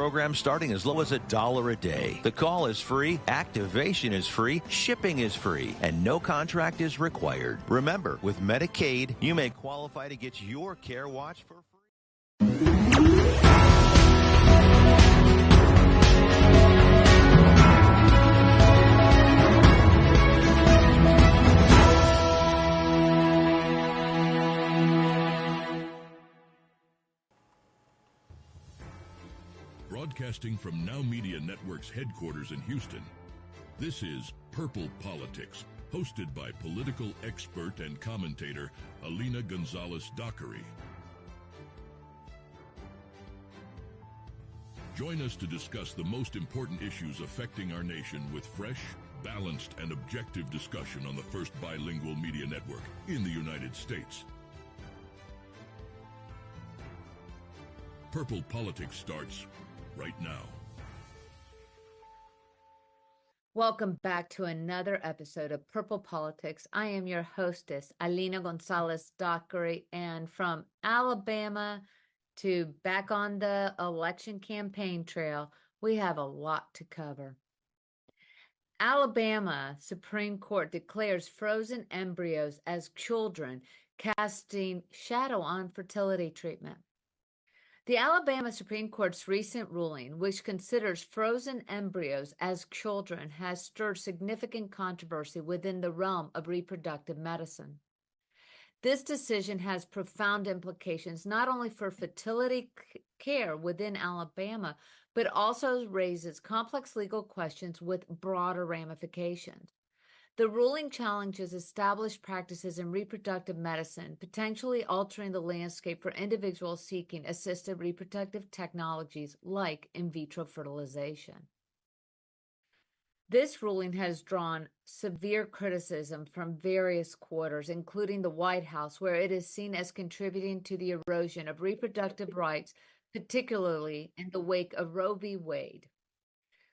program starting as low as $1 a day. The call is free, activation is free, shipping is free, and no contract is required. Remember, with Medicaid, you may qualify to get your Care Watch for free. Broadcasting from Now Media Network's headquarters in Houston, this is Purple Politics, hosted by political expert and commentator Alina Gonzalez-Dockery. Join us to discuss the most important issues affecting our nation with fresh, balanced, and objective discussion on the first bilingual media network in the United States. Purple Politics starts right now. Welcome back to another episode of Purple Politics. I am your hostess, Alina Gonzalez-Dockery, and from Alabama to back on the election campaign trail, we have a lot to cover. Alabama Supreme Court declares frozen embryos as children, casting shadow on fertility treatment. The Alabama Supreme Court's recent ruling, which considers frozen embryos as children, has stirred significant controversy within the realm of reproductive medicine. This decision has profound implications not only for fertility care within Alabama, but also raises complex legal questions with broader ramifications. The ruling challenges established practices in reproductive medicine, potentially altering the landscape for individuals seeking assisted reproductive technologies like in vitro fertilization. This ruling has drawn severe criticism from various quarters, including the White House, where it is seen as contributing to the erosion of reproductive rights, particularly in the wake of Roe v. Wade.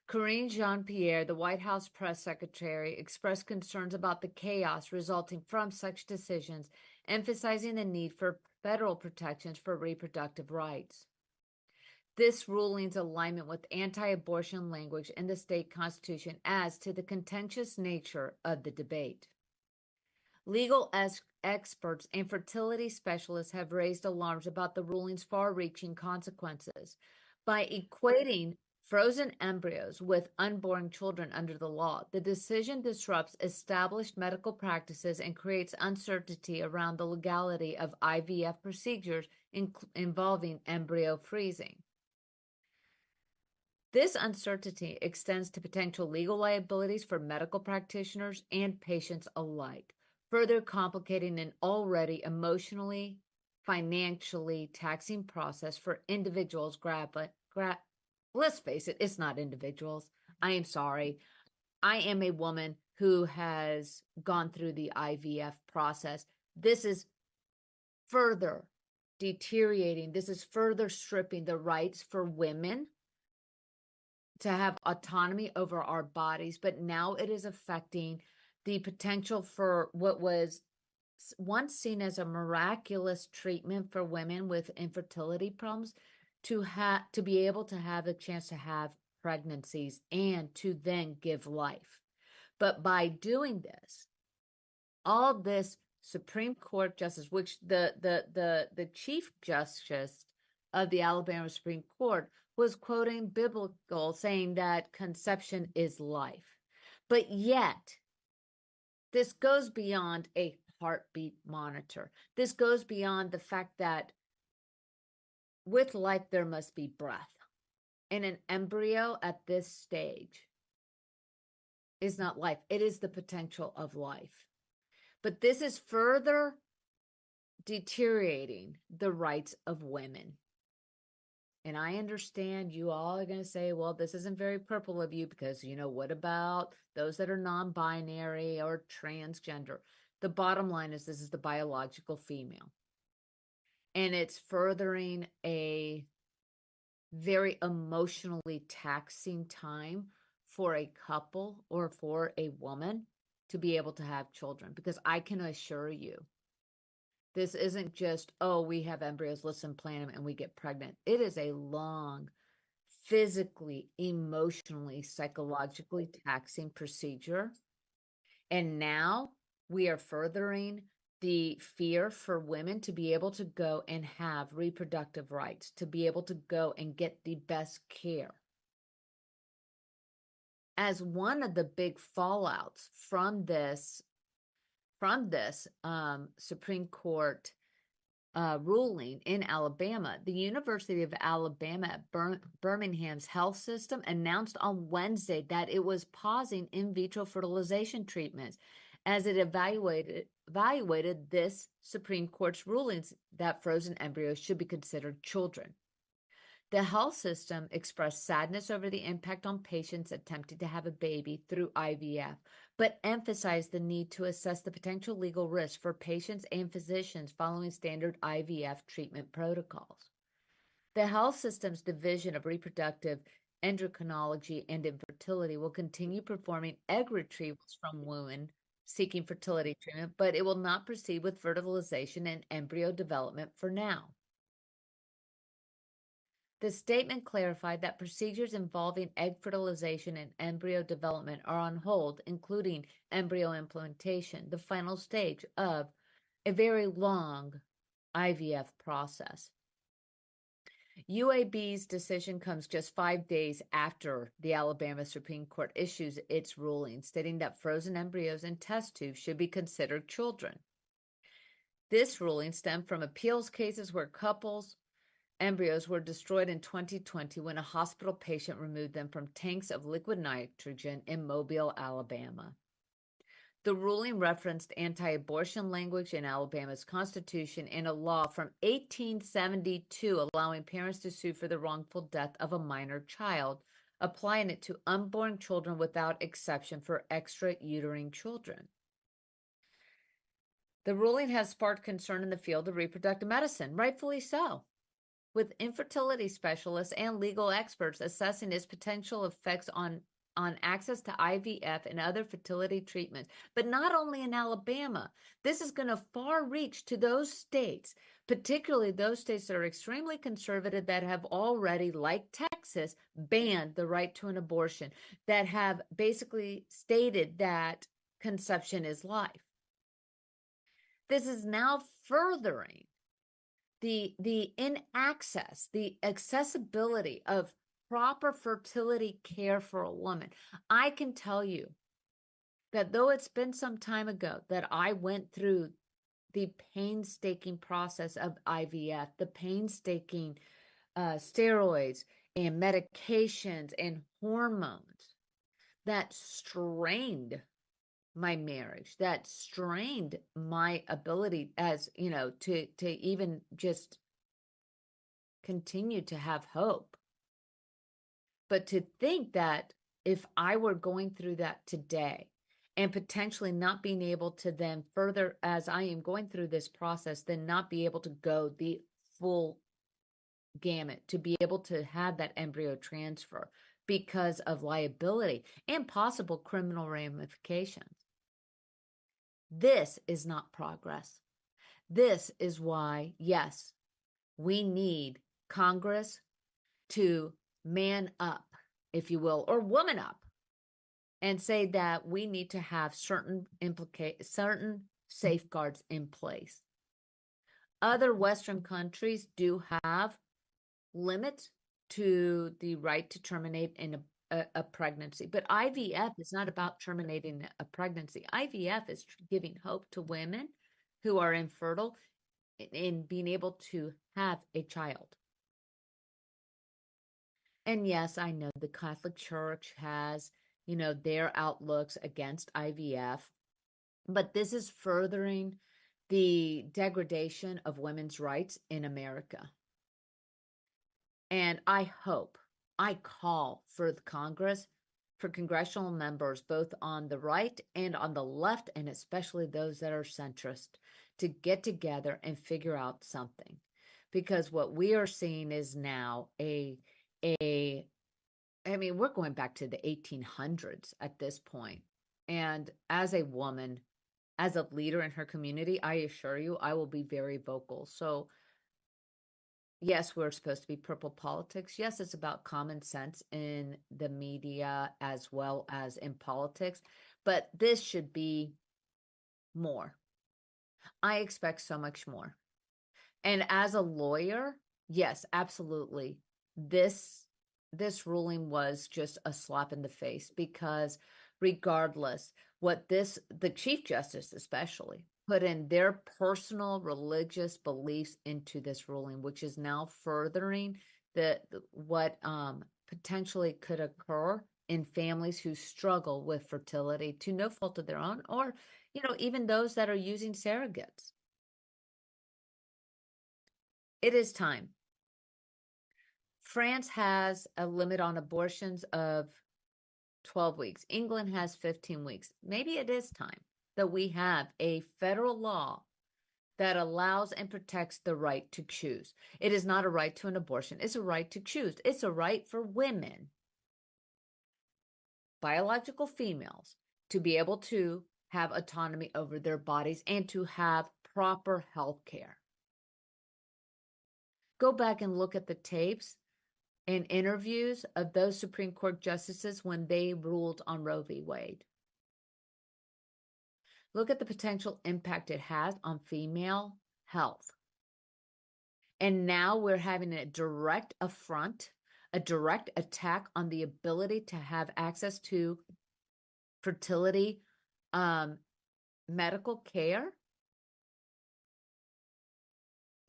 Karine Jean-Pierre, the White House press secretary, expressed concerns about the chaos resulting from such decisions, emphasizing the need for federal protections for reproductive rights. This ruling's alignment with anti-abortion language in the state constitution adds to the contentious nature of the debate. Legal experts and fertility specialists have raised alarms about the ruling's far-reaching consequences. By equating frozen embryos with unborn children under the law, the decision disrupts established medical practices and creates uncertainty around the legality of IVF procedures involving embryo freezing. This uncertainty extends to potential legal liabilities for medical practitioners and patients alike, further complicating an already emotionally, financially taxing process for individuals let's face it, it's not individuals. I am sorry. I am a woman who has gone through the IVF process. This is further deteriorating. This is further stripping the rights for women to have autonomy over our bodies. But now it is affecting the potential for what was once seen as a miraculous treatment for women with infertility problems to be able to have a chance to have pregnancies and to then give life. But by doing this, all this Supreme Court justice, which the Chief Justice of the Alabama Supreme Court was quoting biblical, saying that conception is life. But yet, this goes beyond a heartbeat monitor. This goes beyond the fact that with life, there must be breath. And an embryo at this stage is not life. It is the potential of life. But this is further deteriorating the rights of women. And I understand you all are going to say, well, this isn't very purple of you because, what about those that are non-binary or transgender? The bottom line is this is the biological female. And it's furthering a very emotionally taxing time for a couple or for a woman to be able to have children. Because I can assure you, this isn't just, we have embryos, let's implant them and we get pregnant. It is a long, physically, emotionally, psychologically taxing procedure. And now we are furthering the fear for women to be able to go and have reproductive rights, to be able to go and get the best care. As one of the big fallouts from this Supreme Court ruling in Alabama, the University of Alabama at Birmingham's health system announced on Wednesday that it was pausing in vitro fertilization treatments as it evaluated this Supreme Court's rulings that frozen embryos should be considered children. The health system expressed sadness over the impact on patients attempting to have a baby through IVF, but emphasized the need to assess the potential legal risks for patients and physicians following standard IVF treatment protocols. The health system's Division of Reproductive Endocrinology and Infertility will continue performing egg retrievals from women seeking fertility treatment, but it will not proceed with fertilization and embryo development for now. The statement clarified that procedures involving egg fertilization and embryo development are on hold, including embryo implantation, the final stage of a very long IVF process. UAB's decision comes just 5 days after the Alabama Supreme Court issues its ruling, stating that frozen embryos and test tubes should be considered children. This ruling stemmed from appeals cases where couples' embryos were destroyed in 2020 when a hospital patient removed them from tanks of liquid nitrogen in Mobile, Alabama. The ruling referenced anti-abortion language in Alabama's constitution and a law from 1872 allowing parents to sue for the wrongful death of a minor child, applying it to unborn children without exception for extrauterine children. The ruling has sparked concern in the field of reproductive medicine, rightfully so, with infertility specialists and legal experts assessing its potential effects on access to IVF and other fertility treatments. But not only in Alabama, this is going to far reach to those states, particularly those states that are extremely conservative, that have already, like Texas, banned the right to an abortion, that have basically stated that conception is life. This is now furthering the accessibility of proper fertility care for a woman. I can tell you that though it's been some time ago that I went through the painstaking process of IVF, the painstaking steroids and medications and hormones that strained my marriage, that strained my ability, as you know, to even just continue to have hope. But to think that if I were going through that today and potentially not being able to then further, as I am going through this process, then not be able to go the full gamut, to be able to have that embryo transfer because of liability and possible criminal ramifications. This is not progress. This is why, yes, we need Congress to man up, if you will, or woman up, and say that we need to have certain safeguards in place. Other Western countries do have limits to the right to terminate a pregnancy, but IVF is not about terminating a pregnancy. IVF is giving hope to women who are infertile in being able to have a child. And yes, I know the Catholic Church has, their outlooks against IVF, but this is furthering the degradation of women's rights in America. And I call for the Congress, for congressional members, both on the right and on the left, and especially those that are centrist, to get together and figure out something. Because what we are seeing is now we're going back to the 1800s at this point. And as a woman, as a leader in her community, I assure you, I will be very vocal. So, yes, we're supposed to be purple politics. Yes, it's about common sense in the media as well as in politics, but this should be more. I expect so much more. And as a lawyer, yes, absolutely. This ruling was just a slap in the face, because regardless what the Chief Justice especially put in their personal religious beliefs into this ruling, which is now furthering what potentially could occur in families who struggle with fertility to no fault of their own, or even those that are using surrogates. It is time. France has a limit on abortions of 12 weeks. England has 15 weeks. Maybe it is time that we have a federal law that allows and protects the right to choose. It is not a right to an abortion. It's a right to choose. It's a right for women, biological females, to be able to have autonomy over their bodies and to have proper health care. Go back and look at the tapes and interviews of those Supreme Court justices when they ruled on Roe v. Wade. Look at the potential impact it has on female health. And now we're having a direct affront, a direct attack on the ability to have access to fertility medical care.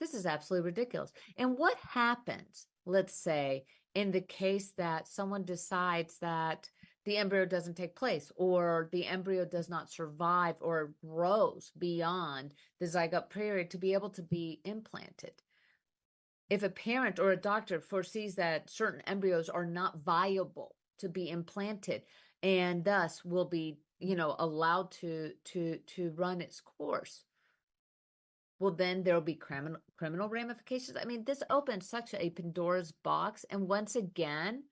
This is absolutely ridiculous. And what happens, let's say, in the case that someone decides that the embryo doesn't take place, or the embryo does not survive or grows beyond the zygote period to be able to be implanted? If a parent or a doctor foresees that certain embryos are not viable to be implanted and thus will be, allowed to run its course, well, then there will be criminal ramifications. I mean, this opens such a Pandora's box. And once again,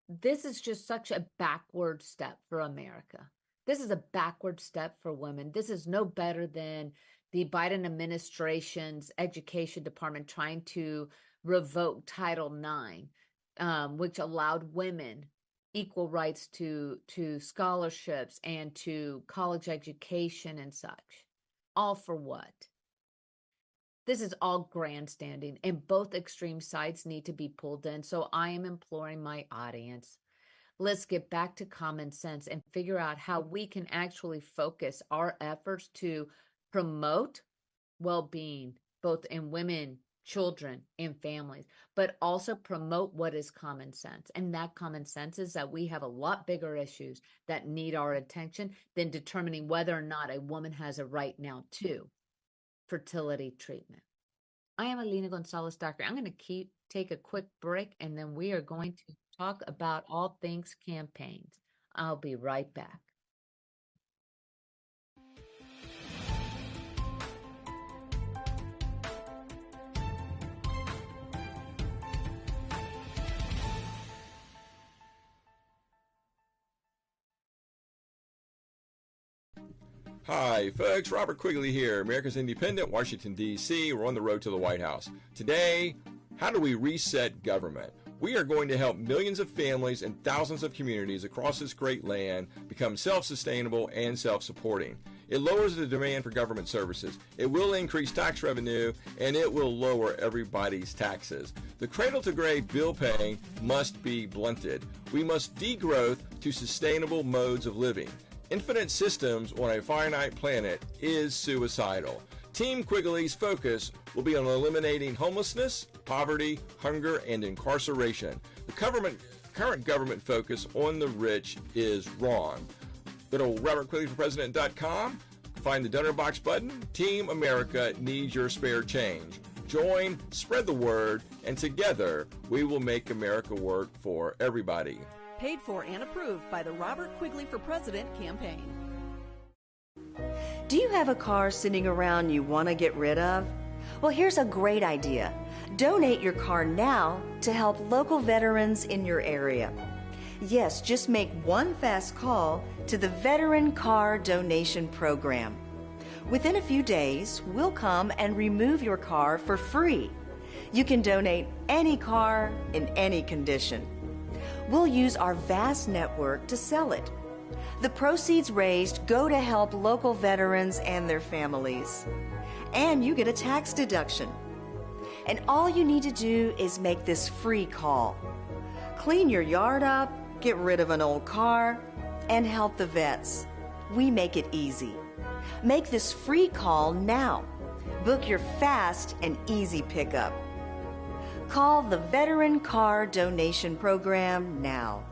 this is just such a backward step for America. This is a backward step for women. This is no better than the Biden administration's education department trying to revoke Title IX, which allowed women equal rights to scholarships and to college education and such. All for what? This is all grandstanding, and both extreme sides need to be pulled in. So I am imploring my audience, let's get back to common sense and figure out how we can actually focus our efforts to promote well-being, both in women, children, and families, but also promote what is common sense. And that common sense is that we have a lot bigger issues that need our attention than determining whether or not a woman has a right now to fertility treatment. I am Alina Gonzalez-Dockery. I'm going to take a quick break, and then we are going to talk about all things campaigns. I'll be right back. Hi, folks. Robert Quigley here, America's Independent, Washington, D.C. We're on the road to the White House. Today, how do we reset government? We are going to help millions of families and thousands of communities across this great land become self-sustainable and self-supporting. It lowers the demand for government services. It will increase tax revenue, and it will lower everybody's taxes. The cradle-to-grave bill paying must be blunted. We must degrowth to sustainable modes of living. Infinite systems on a finite planet is suicidal. Team Quigley's focus will be on eliminating homelessness, poverty, hunger, and incarceration. The current government focus on the rich is wrong. Go to RobertQuigleyForPresident.com, find the donor box button. Team America needs your spare change. Join, spread the word, and together we will make America work for everybody. Paid for and approved by the Robert Quigley for President campaign. Do you have a car sitting around you want to get rid of? Well, here's a great idea. Donate your car now to help local veterans in your area. Yes, just make one fast call to the Veteran Car Donation Program. Within a few days, we'll come and remove your car for free. You can donate any car in any condition. We'll use our vast network to sell it. The proceeds raised go to help local veterans and their families. And you get a tax deduction. And all you need to do is make this free call. Clean your yard up, get rid of an old car, and help the vets. We make it easy. Make this free call now. Book your fast and easy pickup. Call the Veteran Car Donation Program now.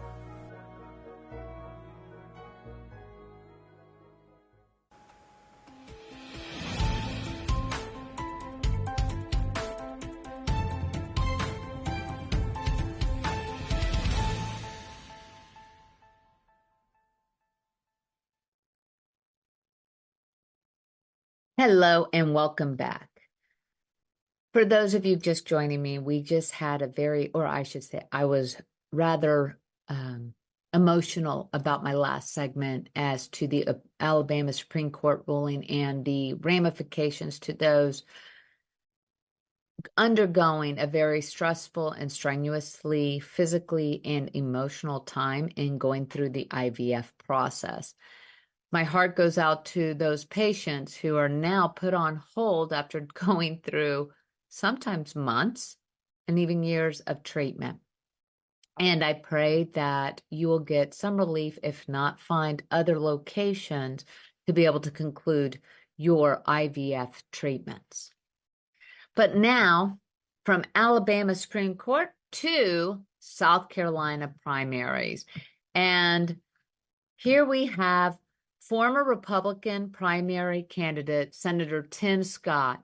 Hello and welcome back. For those of you just joining me, we just had I was rather emotional about my last segment as to the Alabama Supreme Court ruling and the ramifications to those undergoing a very stressful and strenuously physically and emotional time in going through the IVF process. My heart goes out to those patients who are now put on hold after going through sometimes months and even years of treatment. And I pray that you will get some relief, if not find other locations to be able to conclude your IVF treatments. But now, from Alabama Supreme Court to South Carolina primaries. And here we have former Republican primary candidate, Senator Tim Scott,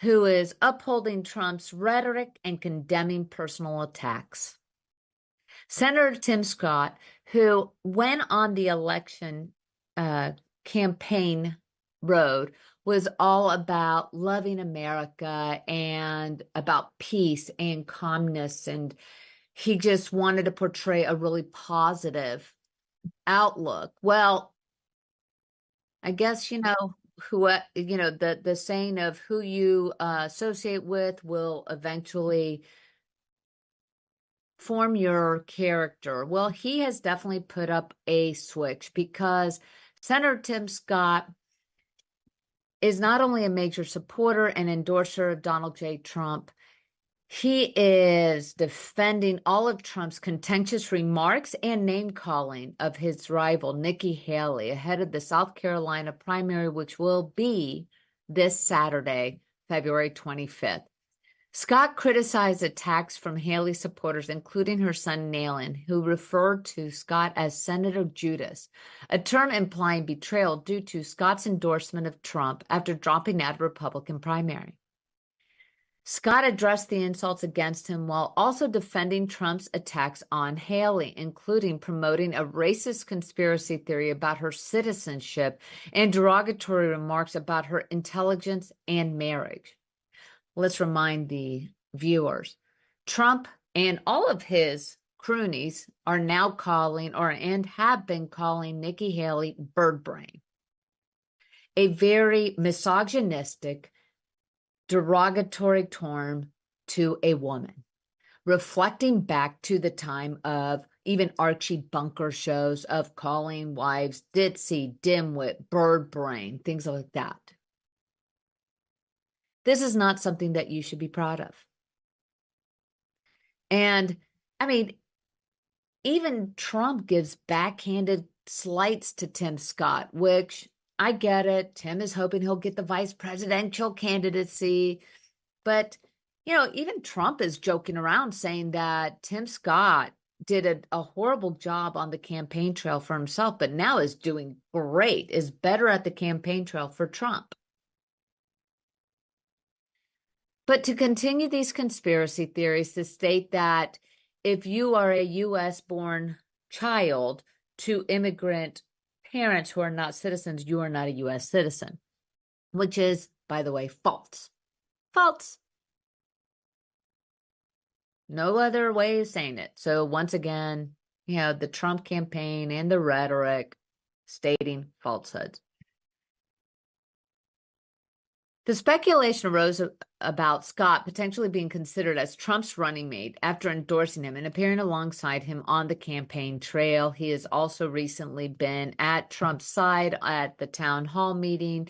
who is upholding Trump's rhetoric and condemning personal attacks. Senator Tim Scott, who went on the election campaign road, was all about loving America and about peace and calmness, and he just wanted to portray a really positive outlook. Well, I guess, the saying of who you associate with will eventually form your character. Well, he has definitely put up a switch because Senator Tim Scott is not only a major supporter and endorser of Donald J. Trump, he is defending all of Trump's contentious remarks and name-calling of his rival, Nikki Haley, ahead of the South Carolina primary, which will be this Saturday, February 25th. Scott criticized attacks from Haley supporters, including her son, Nayland, who referred to Scott as Senator Judas, a term implying betrayal due to Scott's endorsement of Trump after dropping out of the Republican primary. Scott addressed the insults against him while also defending Trump's attacks on Haley, including promoting a racist conspiracy theory about her citizenship and derogatory remarks about her intelligence and marriage. Let's remind the viewers, Trump and all of his cronies are now calling and have been calling Nikki Haley bird brain, a very misogynistic, derogatory term to a woman, reflecting back to the time of even Archie Bunker shows of calling wives ditzy, dimwit, bird brain, things like that. This is not something that you should be proud of. And I mean, even Trump gives backhanded slights to Tim Scott, which I get it. Tim is hoping he'll get the vice presidential candidacy. But, even Trump is joking around saying that Tim Scott did a horrible job on the campaign trail for himself, but now is doing great, is better at the campaign trail for Trump. But to continue these conspiracy theories to state that if you are a U.S.-born child to immigrant parents who are not citizens, you are not a U.S. citizen, which is, by the way, false. False. No other way of saying it. So once again, the Trump campaign and the rhetoric stating falsehoods. The speculation arose about Scott potentially being considered as Trump's running mate after endorsing him and appearing alongside him on the campaign trail. He has also recently been at Trump's side at the town hall meeting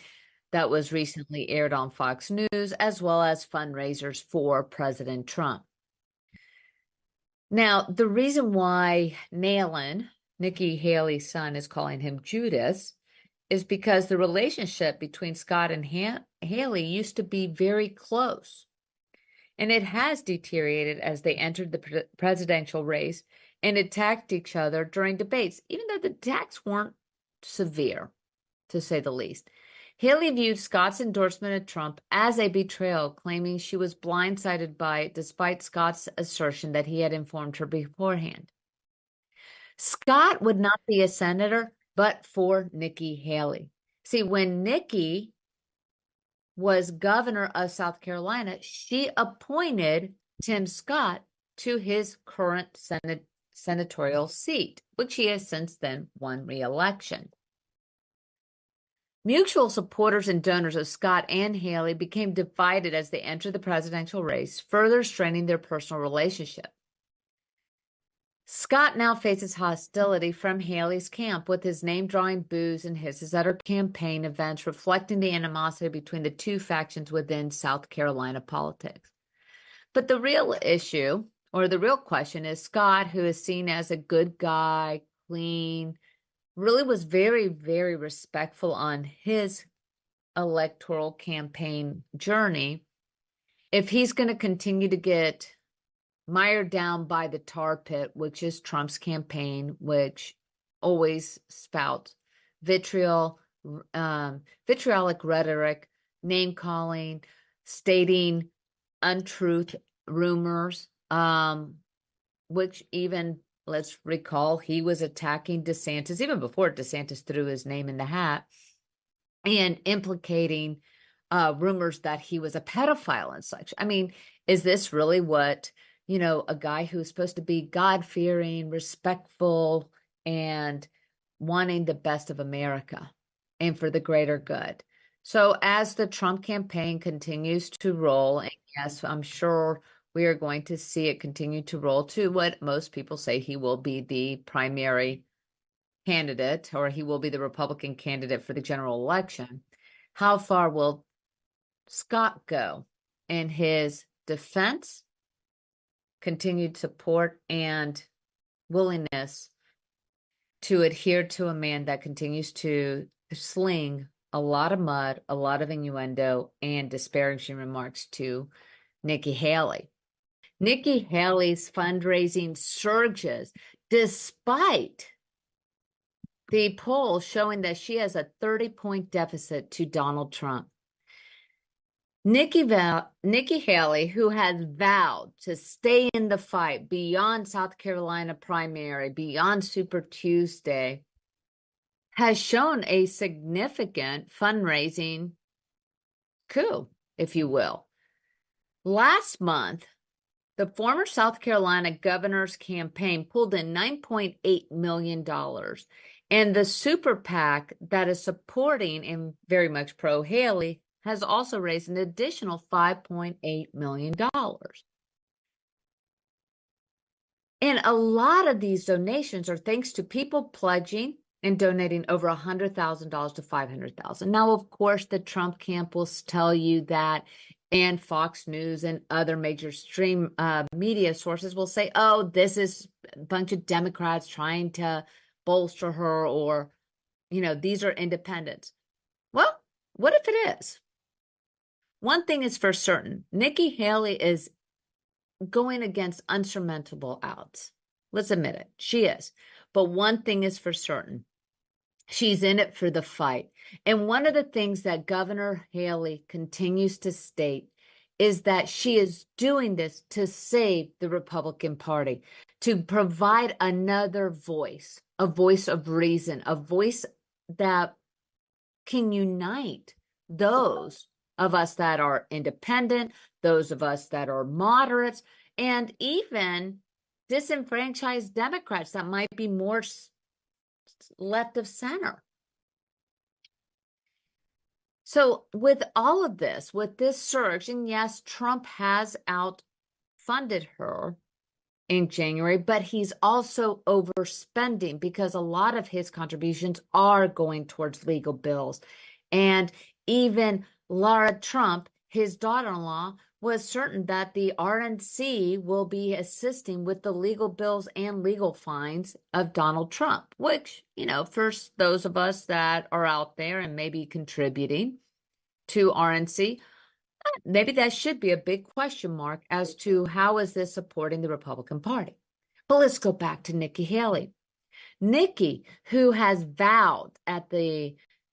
that was recently aired on Fox News, as well as fundraisers for President Trump. Now, the reason why Nayland, Nikki Haley's son, is calling him Judas is because the relationship between Scott and Haley used to be very close. And it has deteriorated as they entered the presidential race and attacked each other during debates, even though the attacks weren't severe, to say the least. Haley viewed Scott's endorsement of Trump as a betrayal, claiming she was blindsided by it, despite Scott's assertion that he had informed her beforehand. Scott would not be a senator but for Nikki Haley. See, when Nikki was governor of South Carolina, she appointed Tim Scott to his current senatorial seat, which he has since then won re-election. Mutual supporters and donors of Scott and Haley became divided as they entered the presidential race, further straining their personal relationship. Scott now faces hostility from Haley's camp, with his name drawing boos and hisses at her campaign events, reflecting the animosity between the two factions within South Carolina politics. But the real issue, or the real question, is Scott, who is seen as a good guy, clean, really was very, very respectful on his electoral campaign journey. If he's going to continue to get mired down by the tar pit, which is Trump's campaign, which always spouts vitriolic rhetoric, name calling, stating untruth, rumors, which even, let's recall, he was attacking DeSantis even before DeSantis threw his name in the hat, and implicating rumors that he was a pedophile and such. I mean, is this really what, a guy who's supposed to be God-fearing, respectful, and wanting the best of America and for the greater good? So as the Trump campaign continues to roll, and yes, I'm sure we are going to see it continue to roll to what most people say he will be the primary candidate, or he will be the Republican candidate for the general election. How far will Scott go in his defense, continued support, and willingness to adhere to a man that continues to sling a lot of mud, a lot of innuendo, and disparaging remarks to Nikki Haley? Nikki Haley's fundraising surges despite the poll showing that she has a 30-point deficit to Donald Trump. Nikki Haley, who has vowed to stay in the fight beyond South Carolina primary, beyond Super Tuesday, has shown a significant fundraising coup, if you will. Last month, the former South Carolina governor's campaign pulled in $9.8 million. And the super PAC that is supporting and very much pro-Haley has also raised an additional $5.8 million. And a lot of these donations are thanks to people pledging and donating over $100,000 to $500,000. Now, of course, the Trump camp will tell you that, and Fox News and other major stream media sources will say, oh, this is a bunch of Democrats trying to bolster her, or, these are independents. Well, what if it is? One thing is for certain, Nikki Haley is going against unsurmountable odds. Let's admit it, she is. But one thing is for certain, she's in it for the fight. And one of the things that Governor Haley continues to state is that she is doing this to save the Republican Party, to provide another voice, a voice of reason, a voice that can unite those of us that are independent, those of us that are moderates, and even disenfranchised Democrats that might be more left of center. So with all of this, with this surge, and yes, Trump has outfunded her in January, but he's also overspending because a lot of his contributions are going towards legal bills. And even Lara Trump, his daughter-in-law, was certain that the RNC will be assisting with the legal bills and legal fines of Donald Trump, which, for those of us that are out there and maybe contributing to RNC, maybe that should be a big question mark as to how is this supporting the Republican Party. But let's go back to Nikki Haley. Nikki, who has vowed at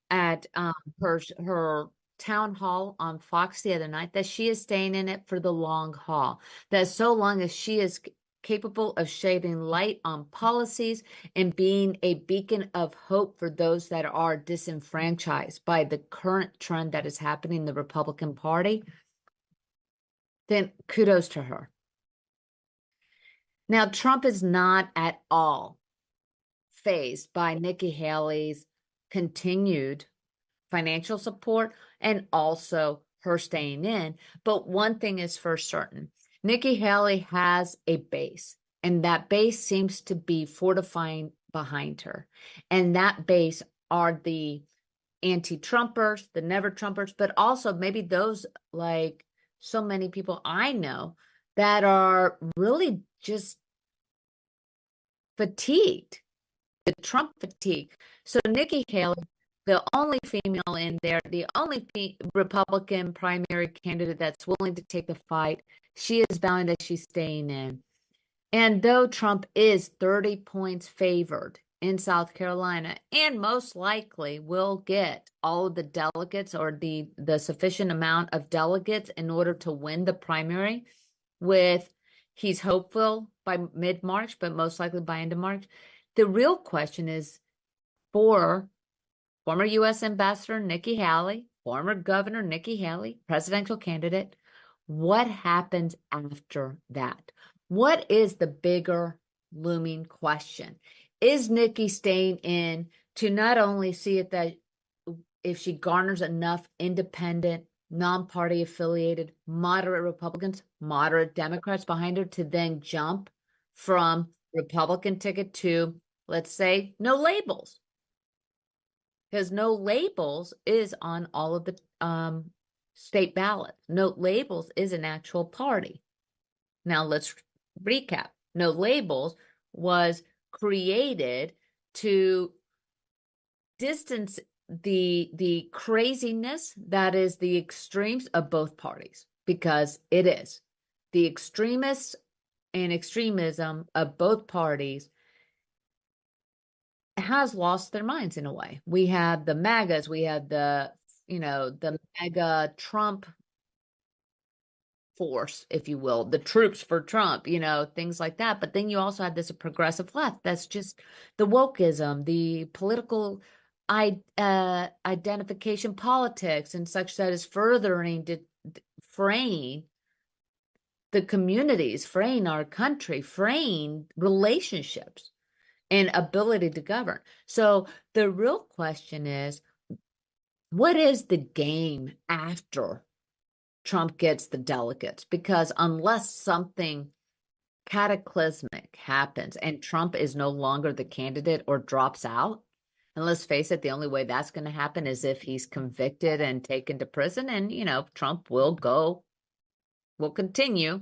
her town hall on Fox the other night that she is staying in it for the long haul, that so long as she is capable of shedding light on policies and being a beacon of hope for those that are disenfranchised by the current trend that is happening in the Republican Party, then kudos to her. Now, Trump is not at all fazed by Nikki Haley's continued financial support and also her staying in. But one thing is for certain, Nikki Haley has a base, and that base seems to be fortifying behind her. And that base are the anti-Trumpers, the never-Trumpers, but also maybe those like so many people I know that are really just fatigued, the Trump fatigue. So Nikki Haley, the only female in there, the only Republican primary candidate that's willing to take the fight, she is vowing that she's staying in. And though Trump is 30 points favored in South Carolina and most likely will get all of the delegates or the sufficient amount of delegates in order to win the primary, he's hopeful by mid-March, but most likely by end of March. The real question is for former U.S. Ambassador Nikki Haley, former Governor Nikki Haley, presidential candidate, what happens after that? What is the bigger looming question? Is Nikki staying in to not only see it that if she garners enough independent, non-party affiliated, moderate Republicans, moderate Democrats behind her to then jump from Republican ticket to, let's say, no labels? Because no labels is on all of the state ballots. No labels is an actual party. Now let's recap. No labels was created to distance the craziness that is the extremes of both parties, because it is. The extremists and extremism of both parties has lost their minds in a way. We had the MAGAs, we had the MAGA Trump force, if you will, the troops for Trump, things like that. But then you also had this progressive left that's just the wokeism, the political identification politics and such that is furthering fraying the communities, fraying our country, fraying relationships and ability to govern. So the real question is, what is the game after Trump gets the delegates? Because unless something cataclysmic happens and Trump is no longer the candidate or drops out, and let's face it, the only way that's going to happen is if he's convicted and taken to prison. And, Trump will continue.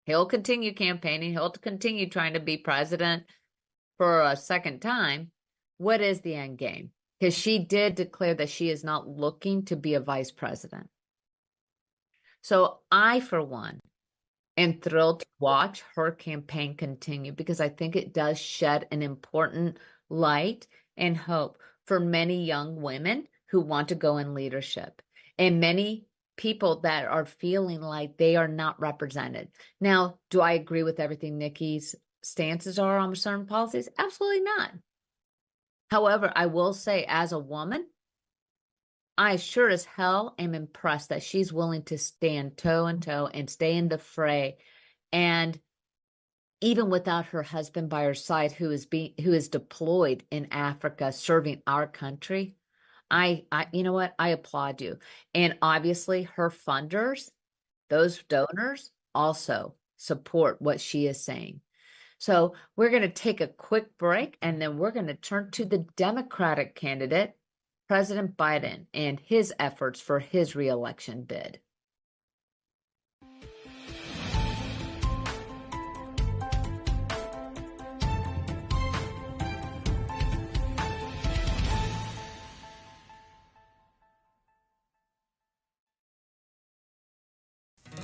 He'll continue campaigning. He'll continue trying to be president for a second time. What is the end game? Because she did declare that she is not looking to be a vice president. So I, for one, am thrilled to watch her campaign continue, because I think it does shed an important light and hope for many young women who want to go in leadership and many people that are feeling like they are not represented. Now, do I agree with everything Nikki's stances are on certain policies? Absolutely not. However, I will say, as a woman, I sure as hell am impressed that she's willing to stand toe and toe and stay in the fray. And even without her husband by her side, who is deployed in Africa serving our country, You know what? I applaud you. And obviously her funders, those donors also support what she is saying. So we're going to take a quick break and then we're going to turn to the Democratic candidate, President Biden, and his efforts for his reelection bid.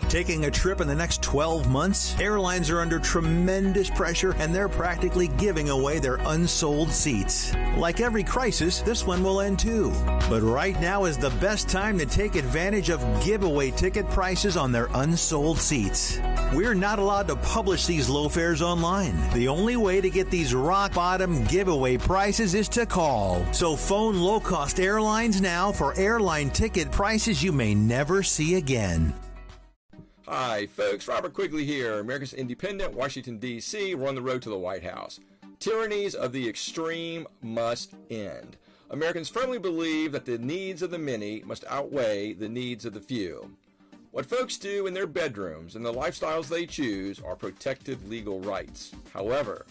Taking a trip in the next 12 months? Airlines are under tremendous pressure and they're practically giving away their unsold seats. Like every crisis, this one will end too. But right now is the best time to take advantage of giveaway ticket prices on their unsold seats. We're not allowed to publish these low fares online. The only way to get these rock bottom giveaway prices is to call. So phone low-cost airlines now for airline ticket prices you may never see again. Hi, folks. Robert Quigley here, America's Independent, Washington, D.C. We're on the road to the White House. Tyrannies of the extreme must end. Americans firmly believe that the needs of the many must outweigh the needs of the few. What folks do in their bedrooms and the lifestyles they choose are protected legal rights. However,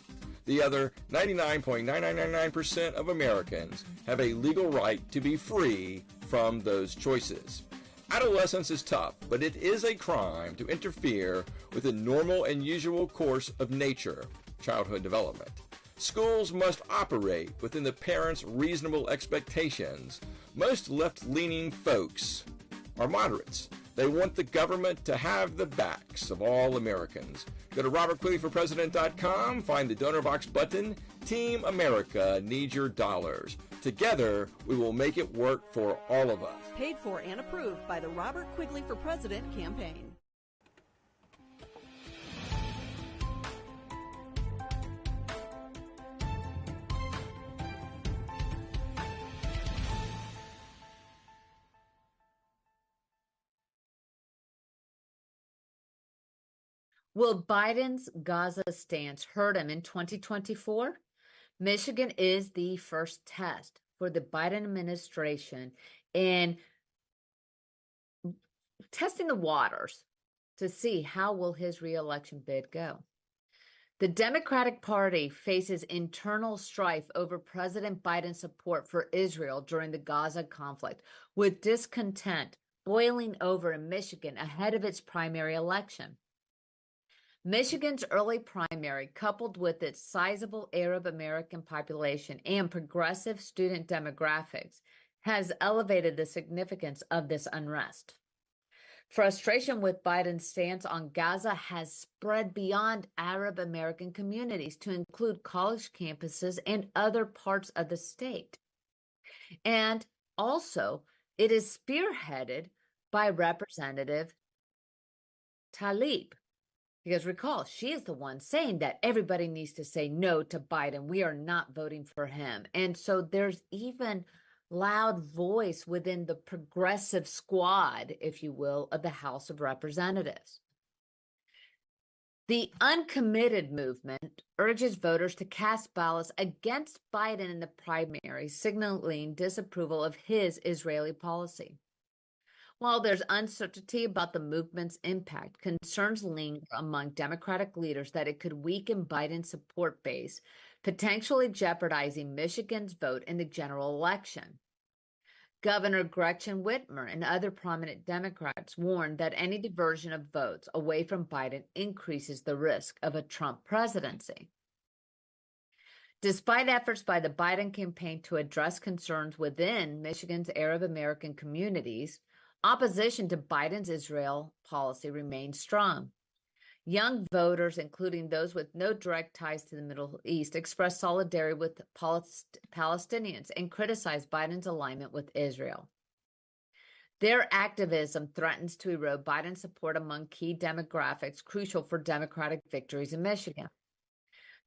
the other 99.9999% of Americans have a legal right to be free from those choices. Adolescence is tough, but it is a crime to interfere with the normal and usual course of nature, childhood development. Schools must operate within the parents' reasonable expectations. Most left-leaning folks are moderates. They want the government to have the backs of all Americans. Go to robertquigleyforpresident.com, find the donor box button. Team America needs your dollars. Together, we will make it work for all of us. Paid for and approved by the Robert Quigley for President campaign. Will Biden's Gaza stance hurt him in 2024? Michigan is the first test for the Biden administration in testing the waters to see how will his reelection bid go. The Democratic Party faces internal strife over President Biden's support for Israel during the Gaza conflict, with discontent boiling over in Michigan ahead of its primary election. Michigan's early primary, coupled with its sizable Arab American population and progressive student demographics, has elevated the significance of this unrest. Frustration with Biden's stance on Gaza has spread beyond Arab American communities to include college campuses and other parts of the state. And also, it is spearheaded by Representative Tlaib. Because recall, she is the one saying that everybody needs to say no to Biden. We are not voting for him. And so there's even loud voice within the progressive squad, if you will, of the House of Representatives. The uncommitted movement urges voters to cast ballots against Biden in the primary, signaling disapproval of his Israeli policy. While there's uncertainty about the movement's impact, concerns linger among Democratic leaders that it could weaken Biden's support base, potentially jeopardizing Michigan's vote in the general election. Governor Gretchen Whitmer and other prominent Democrats warned that any diversion of votes away from Biden increases the risk of a Trump presidency. Despite efforts by the Biden campaign to address concerns within Michigan's Arab American communities, opposition to Biden's Israel policy remains strong. Young voters, including those with no direct ties to the Middle East, expressed solidarity with Palestinians and criticized Biden's alignment with Israel. Their activism threatens to erode Biden's support among key demographics crucial for Democratic victories in Michigan.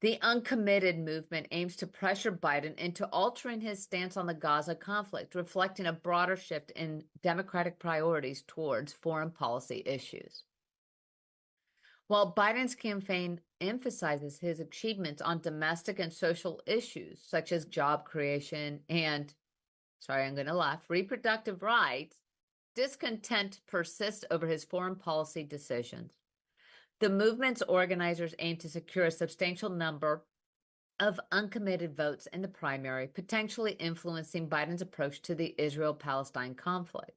The uncommitted movement aims to pressure Biden into altering his stance on the Gaza conflict, reflecting a broader shift in Democratic priorities towards foreign policy issues. While Biden's campaign emphasizes his achievements on domestic and social issues, such as job creation and sorry, I'm going to laugh, reproductive rights, discontent persists over his foreign policy decisions. The movement's organizers aim to secure a substantial number of uncommitted votes in the primary, potentially influencing Biden's approach to the Israel-Palestine conflict.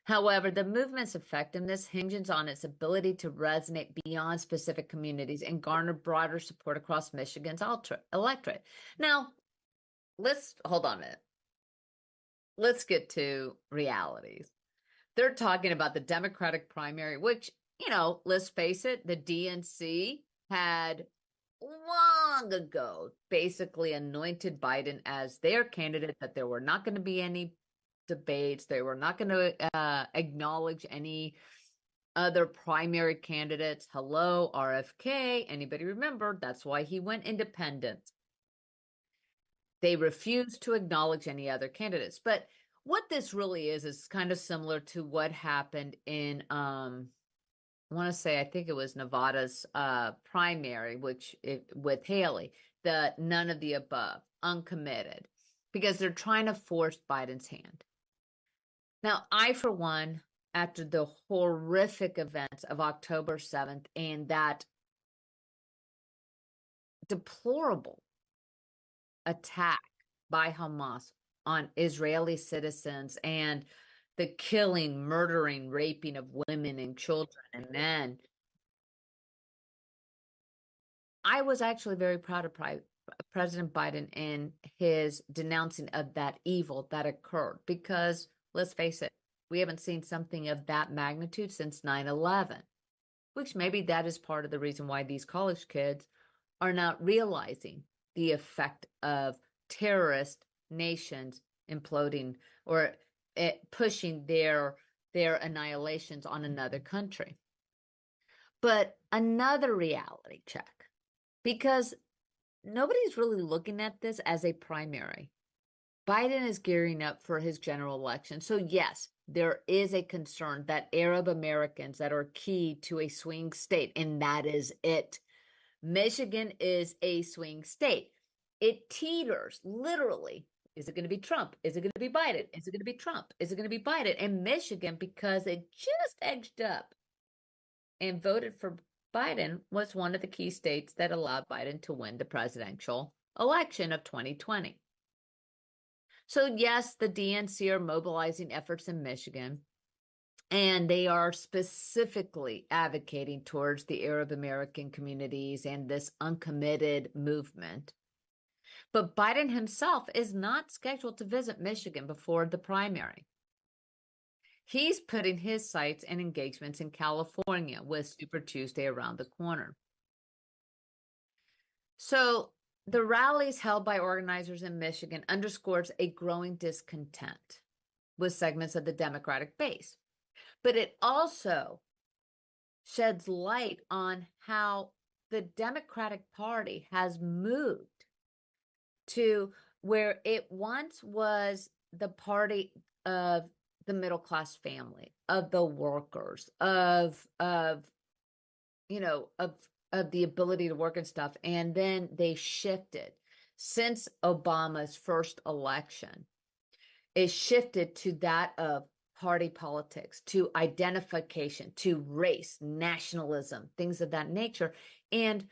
However, the movement's effectiveness hinges on its ability to resonate beyond specific communities and garner broader support across Michigan's electorate. Now, let's hold on a minute. Let's get to realities. They're talking about the Democratic primary, which, let's face it, the DNC had long ago basically anointed Biden as their candidate, that there were not going to be any debates. They were not going to acknowledge any other primary candidates. Hello, RFK. Anybody remember? That's why he went independent. They refused to acknowledge any other candidates. But what this really is kind of similar to what happened in, I think it was Nevada's primary, with Haley, the none of the above, uncommitted, because they're trying to force Biden's hand. Now, I, for one, after the horrific events of October 7th and that deplorable attack by Hamas on Israeli citizens and the killing, murdering, raping of women and children and men, I was actually very proud of President Biden in his denouncing of that evil that occurred, because let's face it, we haven't seen something of that magnitude since 9/11, which maybe that is part of the reason why these college kids are not realizing the effect of terrorist nations imploding or pushing their annihilations on another country. But another reality check, because nobody's really looking at this as a primary. Biden is gearing up for his general election. So yes, there is a concern that Arab Americans that are key to a swing state, and that is it. Michigan is a swing state. It teeters, literally. Is it going to be Trump? Is it going to be Biden? Is it going to be Trump? Is it going to be Biden? And Michigan, because it just edged up and voted for Biden, was one of the key states that allowed Biden to win the presidential election of 2020. So yes, the DNC are mobilizing efforts in Michigan, and they are specifically advocating towards the Arab American communities and this uncommitted movement. But Biden himself is not scheduled to visit Michigan before the primary. He's putting his sights and engagements in California with Super Tuesday around the corner. So the rallies held by organizers in Michigan underscores a growing discontent with segments of the Democratic base. But it also sheds light on how the Democratic Party has moved to where it once was the party of the middle class family, of the workers, of the ability to work and stuff. And then they shifted since Obama's first election. It shifted to that of party politics, to identification, to race, nationalism, things of that nature, and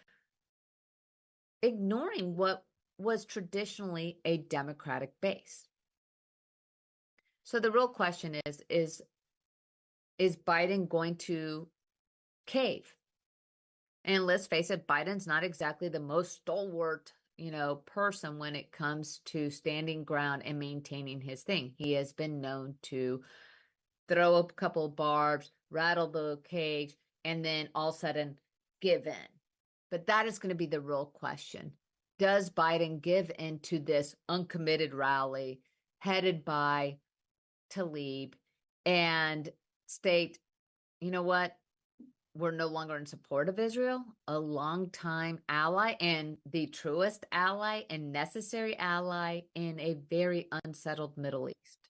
ignoring what was traditionally a Democratic base. So the real question is Biden going to cave? And let's face it, Biden's not exactly the most stalwart, person when it comes to standing ground and maintaining his thing. He has been known to throw a couple of barbs, rattle the cage, and then all of a sudden give in. But that is going to be the real question. Does Biden give in to this uncommitted rally headed by Tlaib and state, you know what? We're no longer in support of Israel, a longtime ally and the truest ally and necessary ally in a very unsettled Middle East.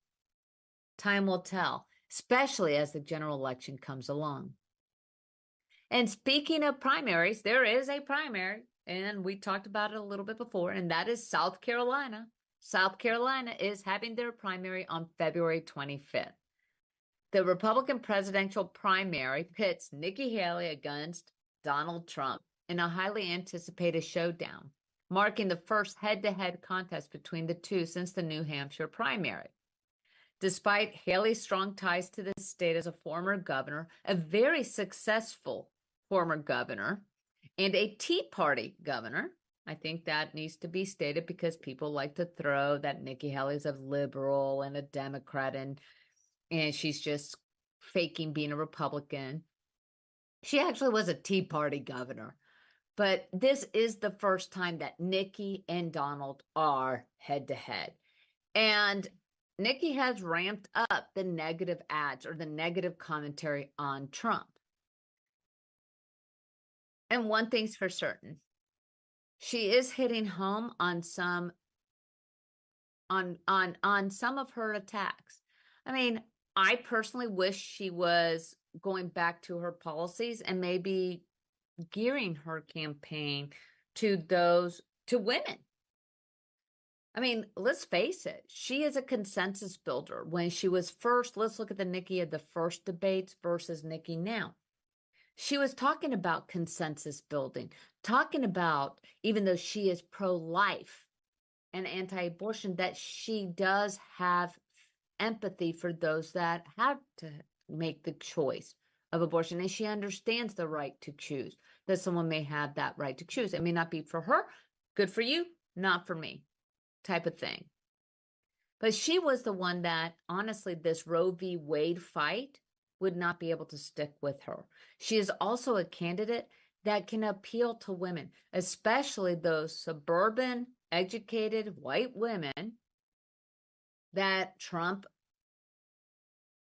Time will tell, especially as the general election comes along. And speaking of primaries, there is a primary, and we talked about it a little bit before, and that is South Carolina. South Carolina is having their primary on February 25th. The Republican presidential primary pits Nikki Haley against Donald Trump in a highly anticipated showdown, marking the first head-to-head contest between the two since the New Hampshire primary. Despite Haley's strong ties to the state as a former governor, a very successful former governor, and a Tea Party governor, I think that needs to be stated because people like to throw that Nikki Haley's a liberal and a Democrat and she's just faking being a Republican. She actually was a Tea Party governor. But this is the first time that Nikki and Donald are head-to-head. And Nikki has ramped up the negative ads or the negative commentary on Trump. And one thing's for certain. She is hitting home on some of her attacks. I mean, I personally wish she was going back to her policies and maybe gearing her campaign to women. I mean, let's face it, she is a consensus builder. When she was first, let's look at the Nikki of the first debates versus Nikki now. She was talking about consensus building, talking about, even though she is pro-life and anti-abortion, that she does have empathy for those that have to make the choice of abortion. And she understands the right to choose, that someone may have that right to choose. It may not be for her, good for you, not for me, type of thing. But she was the one that, honestly, this Roe v. Wade fight would not be able to stick with her. She is also a candidate that can appeal to women, especially those suburban, educated white women that Trump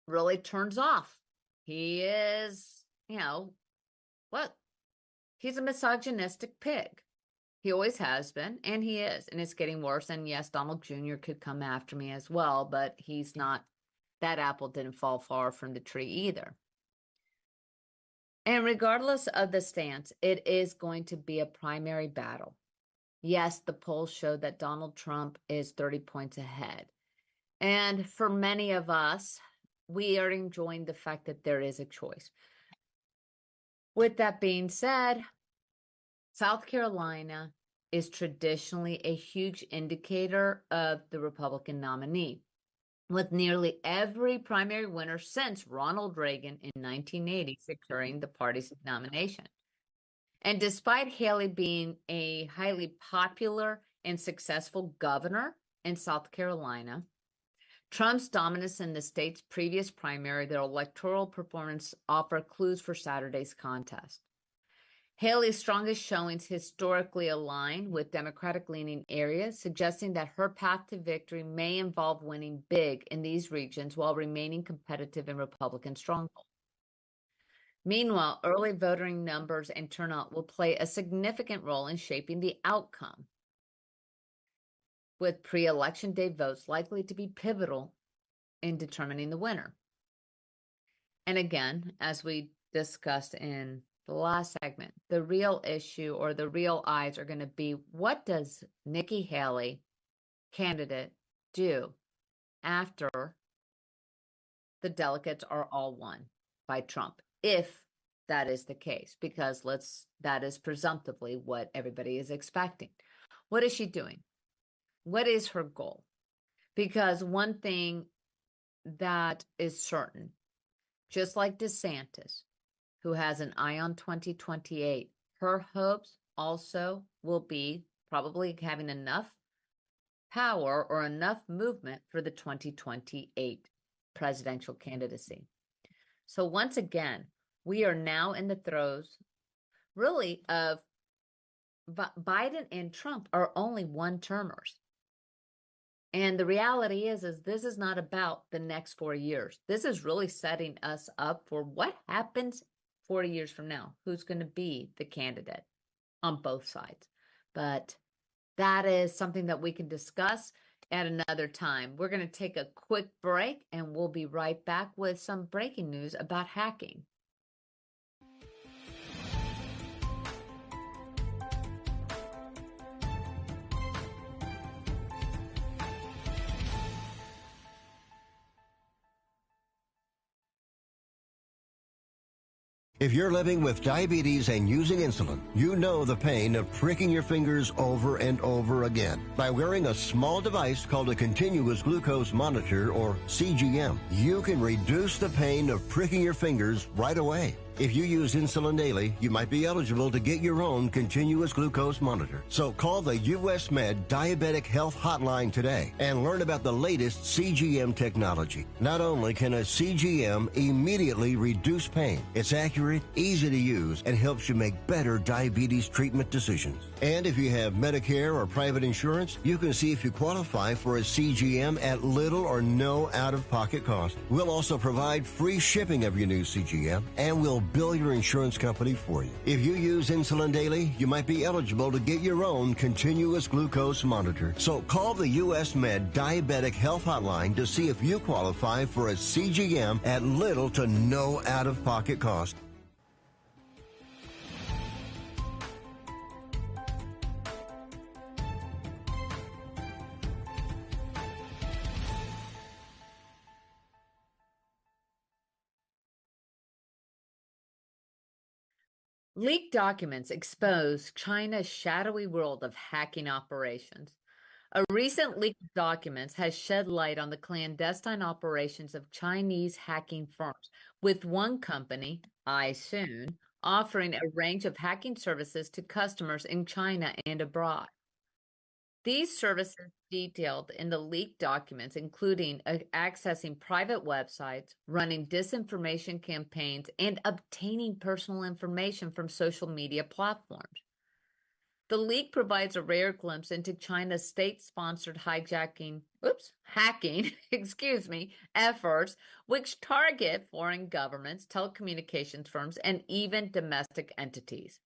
really turns off. He is, he's a misogynistic pig. He always has been, and he is, and it's getting worse. And yes, Donald Jr. could come after me as well, but he's not, that apple didn't fall far from the tree either. And regardless of the stance, it is going to be a primary battle. Yes, the polls show that Donald Trump is 30 points ahead. And for many of us, we are enjoying the fact that there is a choice. With that being said, South Carolina is traditionally a huge indicator of the Republican nominee, with nearly every primary winner since Ronald Reagan in 1980 securing the party's nomination. And despite Haley being a highly popular and successful governor in South Carolina, Trump's dominance in the state's previous primary, their electoral performance, offer clues for Saturday's contest. Haley's strongest showings historically align with Democratic-leaning areas, suggesting that her path to victory may involve winning big in these regions while remaining competitive in Republican strongholds. Meanwhile, early voting numbers and turnout will play a significant role in shaping the outcome, with pre-election day votes likely to be pivotal in determining the winner. And again, as we discussed in the last segment, the real issue or the real eyes are going to be, what does Nikki Haley, candidate, do after the delegates are all won by Trump, if that is the case, because that is presumptively what everybody is expecting. What is she doing? What is her goal? Because one thing that is certain, just like DeSantis, who has an eye on 2028, her hopes also will be probably having enough power or enough movement for the 2028 presidential candidacy. So once again, we are now in the throes, really, of Biden and Trump are only one-termers. And the reality is this is not about the next 4 years. This is really setting us up for what happens 40 years from now. Who's going to be the candidate on both sides? But that is something that we can discuss at another time. We're going to take a quick break, and we'll be right back with some breaking news about hacking. If you're living with diabetes and using insulin, you know the pain of pricking your fingers over and over again. By wearing a small device called a continuous glucose monitor, or CGM, you can reduce the pain of pricking your fingers right away. If you use insulin daily, you might be eligible to get your own continuous glucose monitor. So call the US Med Diabetic Health Hotline today and learn about the latest CGM technology. Not only can a CGM immediately reduce pain, it's accurate, easy to use, and helps you make better diabetes treatment decisions. And if you have Medicare or private insurance, you can see if you qualify for a CGM at little or no out-of-pocket cost. We'll also provide free shipping of your new CGM, and we'll bill your insurance company for you. If you use insulin daily, you might be eligible to get your own continuous glucose monitor. So call the US Med Diabetic Health Hotline to see if you qualify for a CGM at little to no out-of-pocket cost. Leaked documents expose China's shadowy world of hacking operations. A recent leak of documents has shed light on the clandestine operations of Chinese hacking firms, with one company, iSoon, offering a range of hacking services to customers in China and abroad. These services detailed in the leaked documents, including accessing private websites, running disinformation campaigns, and obtaining personal information from social media platforms. The leak provides a rare glimpse into China's state-sponsored hacking, efforts, which target foreign governments, telecommunications firms, and even domestic entities.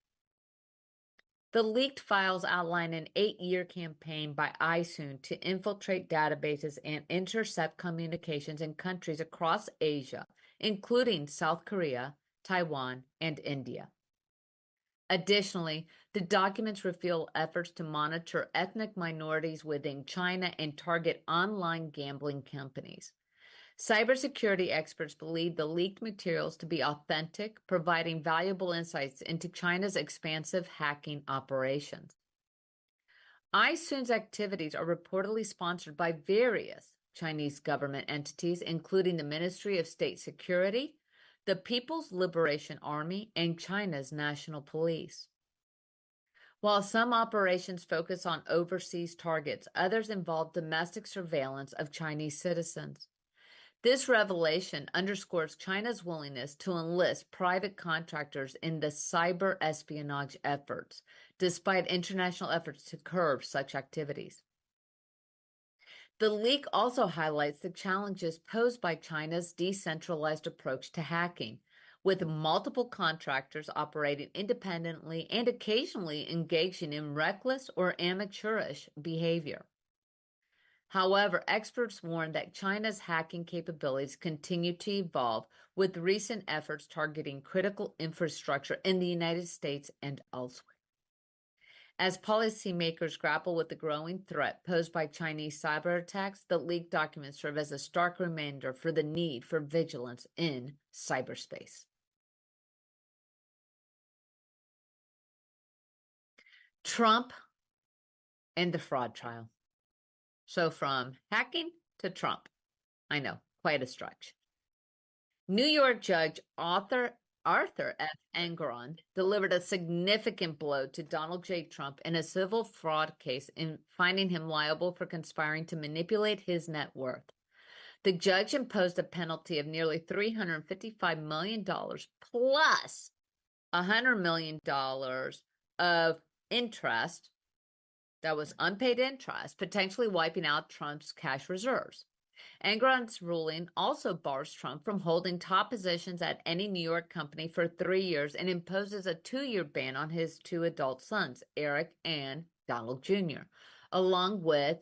The leaked files outline an 8-year campaign by iSoon to infiltrate databases and intercept communications in countries across Asia, including South Korea, Taiwan, and India. Additionally, the documents reveal efforts to monitor ethnic minorities within China and target online gambling companies. Cybersecurity experts believe the leaked materials to be authentic, providing valuable insights into China's expansive hacking operations. iSoon's activities are reportedly sponsored by various Chinese government entities, including the Ministry of State Security, the People's Liberation Army, and China's National Police. While some operations focus on overseas targets, others involve domestic surveillance of Chinese citizens. This revelation underscores China's willingness to enlist private contractors in the cyber espionage efforts, despite international efforts to curb such activities. The leak also highlights the challenges posed by China's decentralized approach to hacking, with multiple contractors operating independently and occasionally engaging in reckless or amateurish behavior. However, experts warn that China's hacking capabilities continue to evolve, with recent efforts targeting critical infrastructure in the United States and elsewhere. As policymakers grapple with the growing threat posed by Chinese cyber attacks, the leaked documents serve as a stark reminder for the need for vigilance in cyberspace. Trump and the fraud trial. So from hacking to Trump. I know, quite a stretch. New York Judge Arthur F. Engoron delivered a significant blow to Donald J. Trump in a civil fraud case in finding him liable for conspiring to manipulate his net worth. The judge imposed a penalty of nearly $355 million plus $100 million of interest. That was unpaid interest, potentially wiping out Trump's cash reserves. Engoron's ruling also bars Trump from holding top positions at any New York company for 3 years and imposes a 2-year ban on his 2 adult sons, Eric and Donald Jr., along with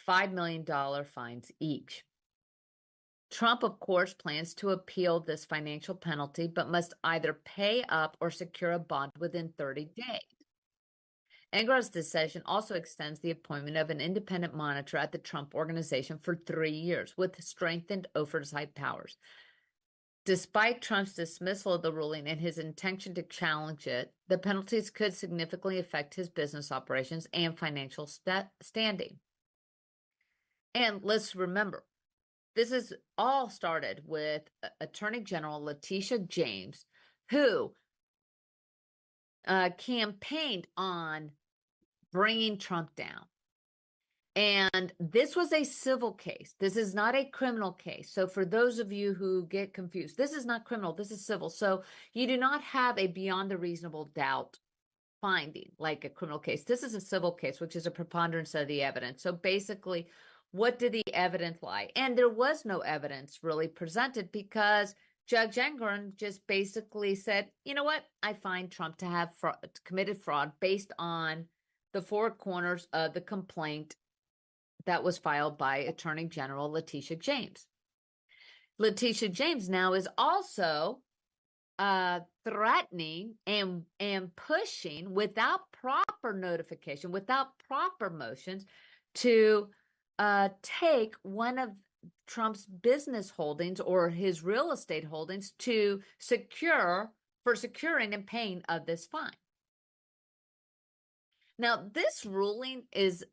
$5 million fines each. Trump, of course, plans to appeal this financial penalty, but must either pay up or secure a bond within 30 days. Engoron's decision also extends the appointment of an independent monitor at the Trump Organization for 3 years with strengthened oversight powers. Despite Trump's dismissal of the ruling and his intention to challenge it, the penalties could significantly affect his business operations and financial standing. And let's remember, this is all started with Attorney General Letitia James, who campaigned on bringing Trump down. And this was a civil case. This is not a criminal case. So for those of you who get confused, this is not criminal. This is civil. So you do not have a beyond a reasonable doubt finding like a criminal case. This is a civil case, which is a preponderance of the evidence. So basically, what did the evidence lie? And there was no evidence really presented because Judge Engoron just basically said, you know what? I find Trump to have committed fraud based on the four corners of the complaint that was filed by Attorney General Letitia James. Letitia James now is also threatening and pushing without proper notification, without proper motions, to take one of Trump's business holdings or his real estate holdings to securing and paying of this fine. Now, this ruling is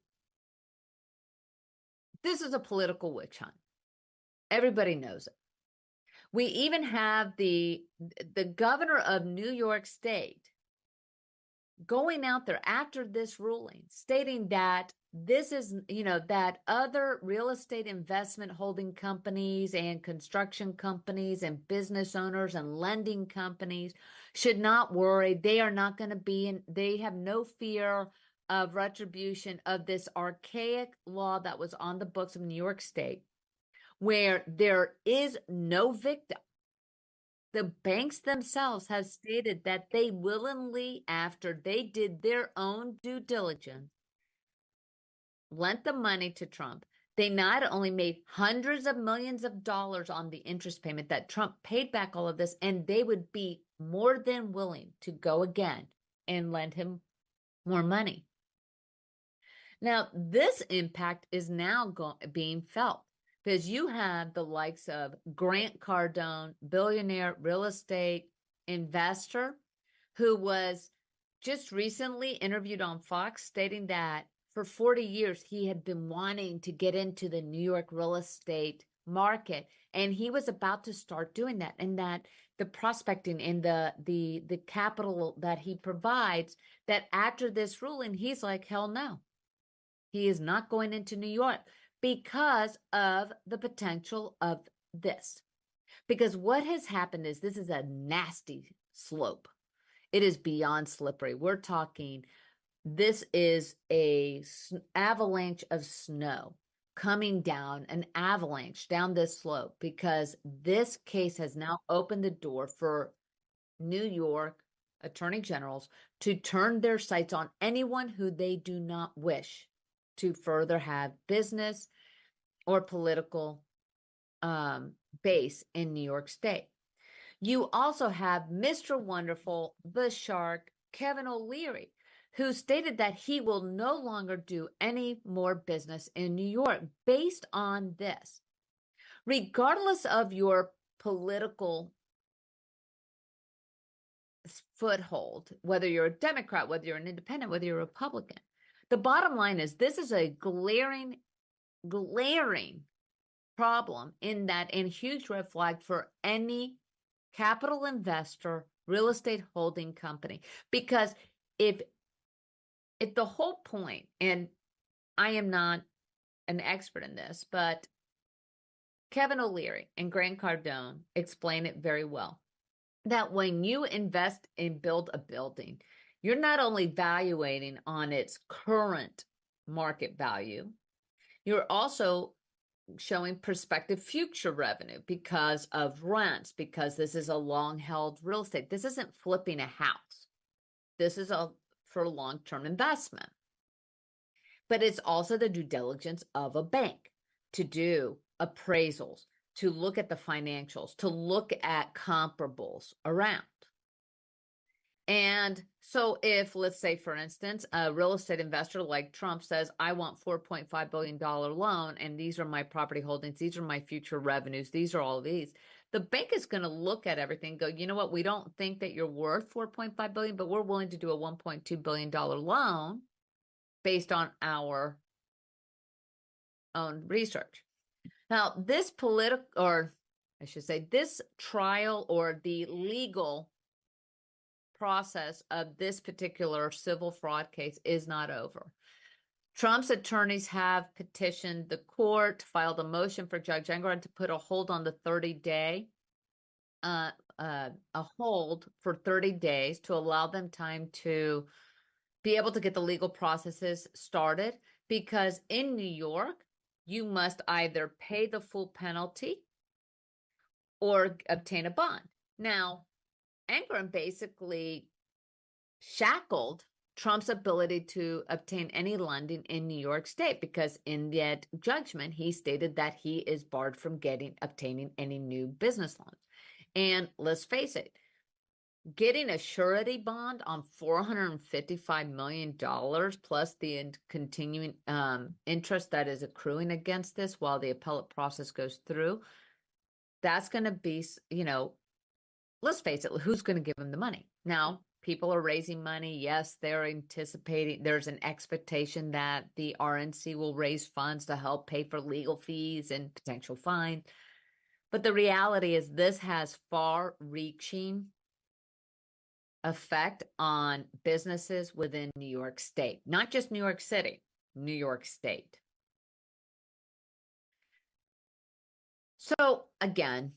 a political witch hunt. Everybody knows it. We even have the governor of New York State going out there after this ruling, stating that this is, that other real estate investment holding companies and construction companies and business owners and lending companies should not worry. They are not going to they have no fear of retribution of this archaic law that was on the books of New York State, where there is no victim. The banks themselves have stated that they willingly, after they did their own due diligence, lent the money to Trump. They not only made hundreds of millions of dollars on the interest payment that Trump paid back all of this, and they would be more than willing to go again and lend him more money. Now, this impact is now being felt because you have the likes of Grant Cardone, billionaire real estate investor, who was just recently interviewed on Fox, stating that for 40 years he had been wanting to get into the New York real estate market, and he was about to start doing that, and that the prospecting and the capital that he provides, that after this ruling, he's like, hell no. He is not going into New York because of the potential of this. Because what has happened is this is a nasty slope. It is beyond slippery. We're talking, this is a avalanche of snow coming down, an avalanche down this slope, because this case has now opened the door for New York attorney generals to turn their sights on anyone who they do not wish to further have business or political base in New York State. You also have Mr. Wonderful, the Shark, Kevin O'Leary, who stated that he will no longer do any more business in New York based on this. Regardless of your political foothold, whether you're a Democrat, whether you're an independent, whether you're a Republican, the bottom line is this is a glaring problem and huge red flag for any capital investor, real estate holding company. Because if the whole point, and I am not an expert in this, but Kevin O'Leary and Grant Cardone explain it very well, that when you invest and build a building, you're not only valuating on its current market value, you're also showing prospective future revenue because of rents, because this is a long-held real estate. This isn't flipping a house. This is for long-term investment. But it's also the due diligence of a bank to do appraisals, to look at the financials, to look at comparables around. And so if, let's say, for instance, a real estate investor like Trump says, I want $4.5 billion loan, and these are my property holdings, these are my future revenues, these are all of these, the bank is going to look at everything and go, you know what, we don't think that you're worth $4.5 billion, but we're willing to do a $1.2 billion loan based on our own research. Now, this this trial or the legal process of this particular civil fraud case is not over. Trump's attorneys have petitioned the court, filed a motion for Judge Engoron to put a hold on the 30-day, a hold for 30 days to allow them time to be able to get the legal processes started. Because in New York, you must either pay the full penalty or obtain a bond. Now, Engoron basically shackled Trump's ability to obtain any lending in New York State, because in that judgment, he stated that he is barred from obtaining any new business loans. And let's face it, getting a surety bond on $455 million plus the continuing interest that is accruing against this while the appellate process goes through, that's going to be, let's face it, who's going to give him the money? Now, people are raising money. Yes, they're anticipating, there's an expectation that the RNC will raise funds to help pay for legal fees and potential fines. But the reality is this has far-reaching effect on businesses within New York State, not just New York City, New York State. So again,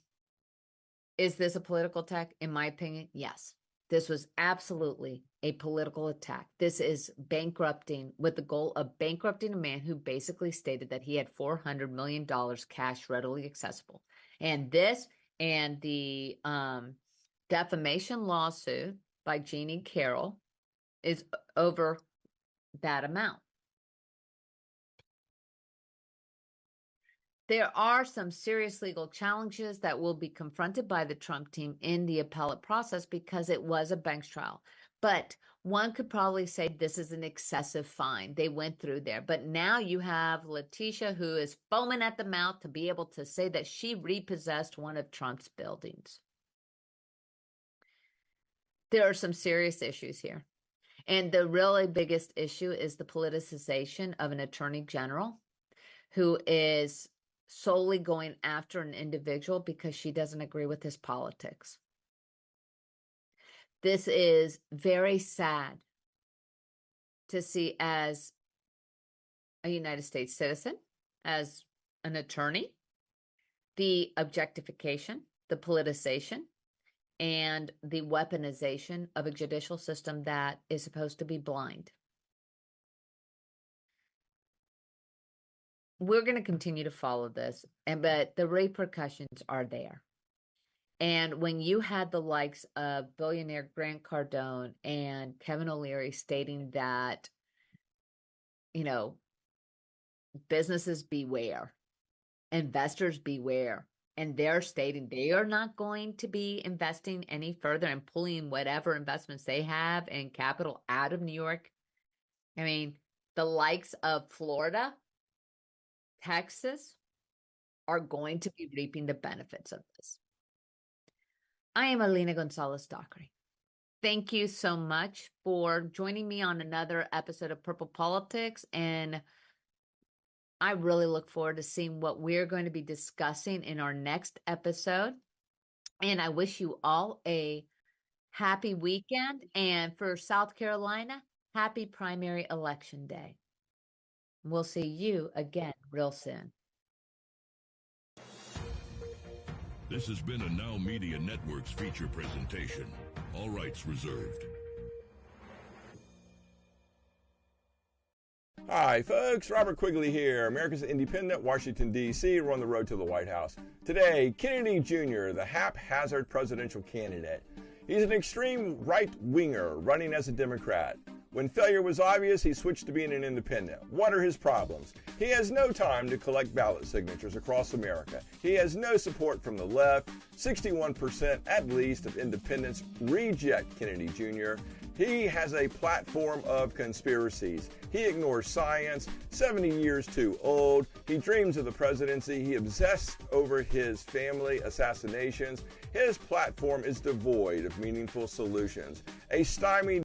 is this a political attack? In my opinion, yes. This was absolutely a political attack. This is bankrupting with the goal of bankrupting a man who basically stated that he had $400 million cash readily accessible. And this and the defamation lawsuit by Jeannie Carroll is over that amount. There are some serious legal challenges that will be confronted by the Trump team in the appellate process because it was a bench trial. But one could probably say this is an excessive fine. They went through there. But now you have Letitia, who is foaming at the mouth to be able to say that she repossessed one of Trump's buildings. There are some serious issues here. And the really biggest issue is the politicization of an attorney general who is solely going after an individual because she doesn't agree with his politics. This is very sad to see as a United States citizen, as an attorney, the objectification, the politicization, and the weaponization of a judicial system that is supposed to be blind. We're going to continue to follow this, but the repercussions are there. And when you had the likes of billionaire Grant Cardone and Kevin O'Leary stating that, businesses beware, investors beware, and they're stating they are not going to be investing any further and pulling whatever investments they have and capital out of New York. I mean, the likes of Florida, Texas are going to be reaping the benefits of this. I am Alina Gonzalez-Dockery. Thank you so much for joining me on another episode of Purple Politics, and I really look forward to seeing what we're going to be discussing in our next episode. And I wish you all a happy weekend, and for South Carolina, happy primary election day. We'll see you again real soon. This has been a Now Media Networks feature presentation. All rights reserved. Hi, folks. Robert Quigley here, America's Independent, Washington, D.C. We're on the road to the White House. Today, Kennedy Jr., the haphazard presidential candidate. He's an extreme right-winger running as a Democrat. When failure was obvious, he switched to being an independent. What are his problems? He has no time to collect ballot signatures across America. He has no support from the left. 61% at least of independents reject Kennedy Jr. He has a platform of conspiracies. He ignores science, 70 years too old. He dreams of the presidency. He obsessed over his family assassinations. His platform is devoid of meaningful solutions. A stymied